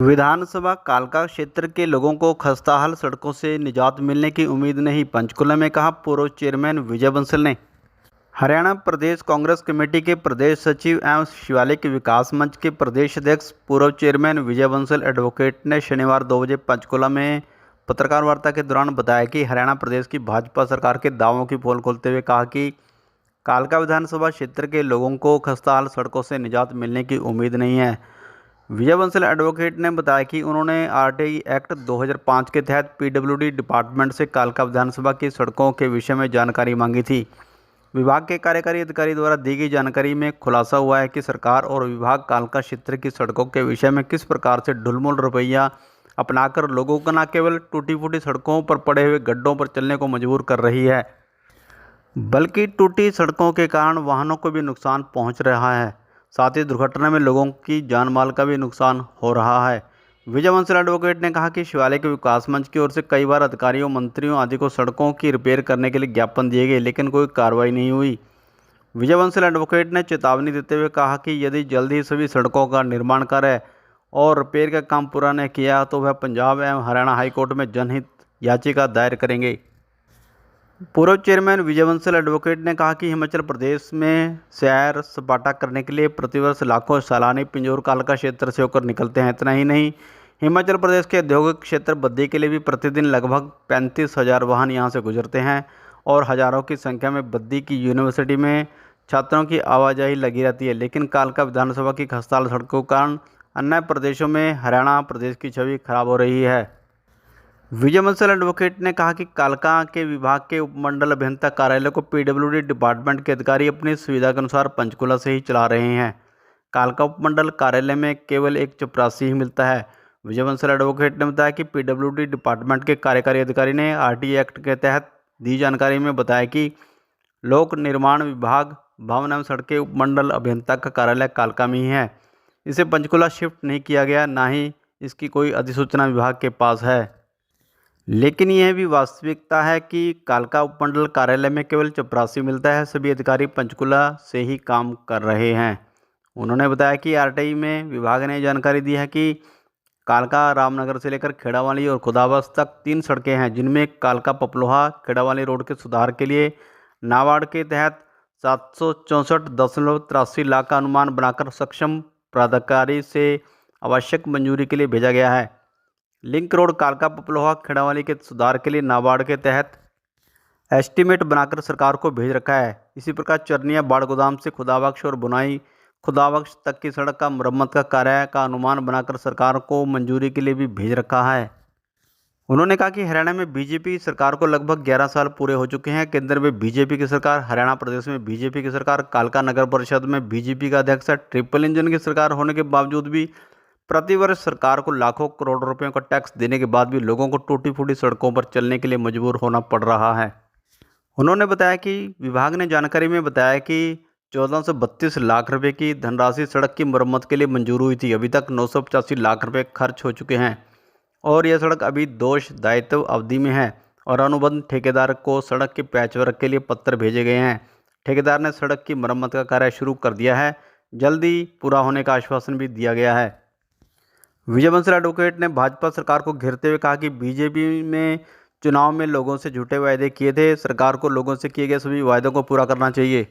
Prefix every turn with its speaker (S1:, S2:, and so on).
S1: विधानसभा कालका क्षेत्र के लोगों को खस्ताहाल सड़कों से निजात मिलने की उम्मीद नहीं, पंचकुला में कहा पूर्व चेयरमैन विजय बंसल ने। हरियाणा प्रदेश कांग्रेस कमेटी के प्रदेश सचिव एवं शिवालिक विकास मंच के प्रदेश अध्यक्ष पूर्व चेयरमैन विजय बंसल एडवोकेट ने शनिवार 2 बजे पंचकुला में पत्रकार वार्ता के दौरान बताया कि हरियाणा प्रदेश की भाजपा सरकार के दावों की पोल खोलते हुए कहा कि कालका विधानसभा क्षेत्र के लोगों को खस्ताहाल सड़कों से निजात मिलने की उम्मीद नहीं है। विजय बंसल एडवोकेट ने बताया कि उन्होंने आरटीआई एक्ट 2005 के तहत पीडब्ल्यूडी डिपार्टमेंट से कालका विधानसभा की सड़कों के विषय में जानकारी मांगी थी। विभाग के कार्यकारी अधिकारी द्वारा दी गई जानकारी में खुलासा हुआ है कि सरकार और विभाग कालका क्षेत्र की सड़कों के विषय में किस प्रकार से ढुलमुल रवैया अपनाकर लोगों को न केवल टूटी फूटी सड़कों पर पड़े हुए गड्ढों पर चलने को मजबूर कर रही है, बल्कि टूटी सड़कों के कारण वाहनों को भी नुकसान पहुंच रहा है। साथ ही दुर्घटना में लोगों की जान माल का भी नुकसान हो रहा है। विजय बंसल एडवोकेट ने कहा कि शिवालिक विकास मंच की ओर से कई बार अधिकारियों, मंत्रियों आदि को सड़कों की रिपेयर करने के लिए ज्ञापन दिए गए, लेकिन कोई कार्रवाई नहीं हुई। विजय बंसल एडवोकेट ने चेतावनी देते हुए कहा कि यदि जल्द ही सभी सड़कों का निर्माण कार्य और रिपेयर का काम पूरा नहीं किया तो वह पंजाब एवं हरियाणा हाईकोर्ट में जनहित याचिका दायर करेंगे। पूर्व चेयरमैन विजय बंसल एडवोकेट ने कहा कि हिमाचल प्रदेश में सैर सपाटा करने के लिए प्रतिवर्ष लाखों सैलानी पिंजौर कालका क्षेत्र से होकर निकलते हैं। इतना ही नहीं, हिमाचल प्रदेश के औद्योगिक क्षेत्र बद्दी के लिए भी प्रतिदिन लगभग 35,000 वाहन यहां से गुजरते हैं और हज़ारों की संख्या में बद्दी की यूनिवर्सिटी में छात्रों की आवाजाही लगी रहती है। लेकिन कालका विधानसभा की खस्ताहाल सड़कों के कारण अन्य प्रदेशों में हरियाणा प्रदेश की छवि खराब हो रही है। विजय बंसल एडवोकेट ने कहा कि कालका के विभाग के उपमंडल अभियंता कार्यालय को पीडब्ल्यूडी डिपार्टमेंट के अधिकारी अपनी सुविधा के अनुसार पंचकुला से ही चला रहे हैं। कालका उपमंडल कार्यालय में केवल एक चपरासी ही मिलता है। विजय बंसल एडवोकेट ने बताया कि पीडब्ल्यूडी डिपार्टमेंट के कार्यकारी अधिकारी ने आरटीआई एक्ट के तहत दी जानकारी में बताया कि लोक निर्माण विभाग भवन एवं सड़कें उपमंडल अभियंता का कार्यालय कालका में ही है। इसे पंचकुला शिफ्ट नहीं किया गया, ना ही इसकी कोई अधिसूचना विभाग के पास है। लेकिन यह भी वास्तविकता है कि कालका उपमंडल कार्यालय में केवल चपरासी मिलता है। सभी अधिकारी पंचकुला से ही काम कर रहे हैं। उन्होंने बताया कि आरटीआई में विभाग ने जानकारी दी है कि कालका रामनगर से लेकर खेड़ावाली और खुदाबस तक 3 सड़कें हैं, जिनमें कालका पपलोहा खेड़ावाली रोड के सुधार के लिए नाबार्ड के तहत 764.83 लाख का अनुमान बनाकर सक्षम प्राधिकारी से आवश्यक मंजूरी के लिए भेजा गया है। लिंक रोड कालका पपलोहा खेड़ावाली के सुधार के लिए नाबार्ड के तहत एस्टीमेट बनाकर सरकार को भेज रखा है। इसी प्रकार चरनिया बाड़ गोदाम से खुदाबख्श और बुनाई खुदाबख्श तक की सड़क का मरम्मत का कार्य का अनुमान बनाकर सरकार को मंजूरी के लिए भी भेज रखा है। उन्होंने कहा कि हरियाणा में बीजेपी सरकार को लगभग 11 साल पूरे हो चुके हैं। केंद्र में बीजेपी की सरकार, हरियाणा प्रदेश में बीजेपी की सरकार, कालका नगर परिषद में बीजेपी का अध्यक्ष है। ट्रिपल इंजन की सरकार होने के बावजूद भी प्रतिवर्ष सरकार को लाखों करोड़ रुपयों का टैक्स देने के बाद भी लोगों को टूटी फूटी सड़कों पर चलने के लिए मजबूर होना पड़ रहा है। उन्होंने बताया कि विभाग ने जानकारी में बताया कि 1432 लाख रुपए की धनराशि सड़क की मरम्मत के लिए मंजूर हुई थी। अभी तक 985 लाख रुपए खर्च हो चुके हैं और यह सड़क अभी दोष दायित्व अवधि में है और अनुबंध ठेकेदार को सड़क के पैचवर्क के लिए पत्र भेजे गए हैं। ठेकेदार ने सड़क की मरम्मत का कार्य शुरू कर दिया है। जल्दी पूरा होने का आश्वासन भी दिया गया है। विजय बंसल एडवोकेट ने भाजपा सरकार को घेरते हुए कहा कि बीजेपी ने चुनाव में लोगों से झूठे वायदे किए थे। सरकार को लोगों से किए गए सभी वायदों को पूरा करना चाहिए।